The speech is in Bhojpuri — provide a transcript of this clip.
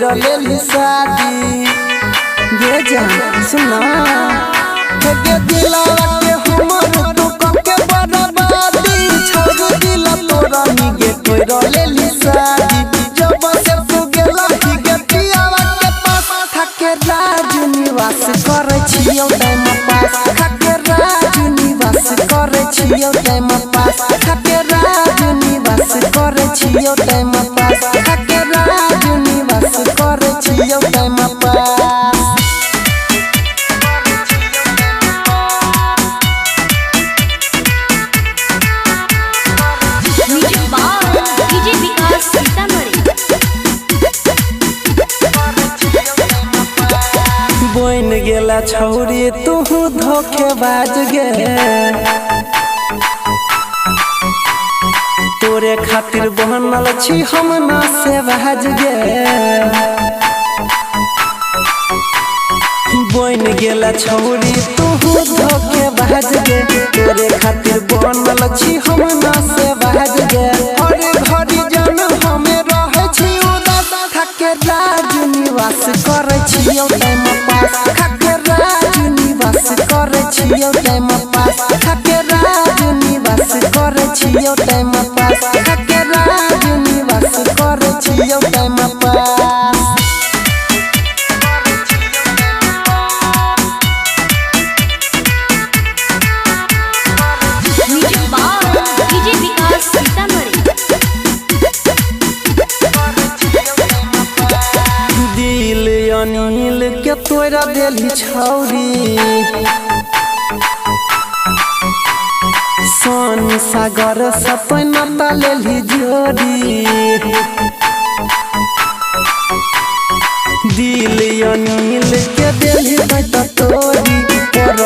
तोरा लेली शादी ये जान सुना के दिलावा के हमर तू के बर्बादी छोड़ दिला तोरा निगे तोरा लेली शादी जब से तू गेला ही के पियावा के पास थके राजू निवास करे छियो टाइम पास थके राजू निवास करे छियो टाइम पास थके राजू निवास करे छियो टाइम पास थके राजू निवास करे छियो टाइम पास बोइन गेला छौरी तू धोखेबाज गे तोरे खातिर बनल छी हम ना से बाज गे बोइन गेला छौरी तू धोखेबाज गे तोरे खातिर बनल छी हम ना से बाज गे हर घड़ी जन हमें रहे छी उदास थके राजू निवास करे छियो टाइम पास थके राजू निवास करे छियो टाइम पास थके राजू निवास करे छियो टाइम पास थके राजू निवास करे छियो टाइम पास अनिल के तोरा देली छौरी सोन सागर सपना लेली जोड़ी दिल अनिल के देली बैठ तोरी पर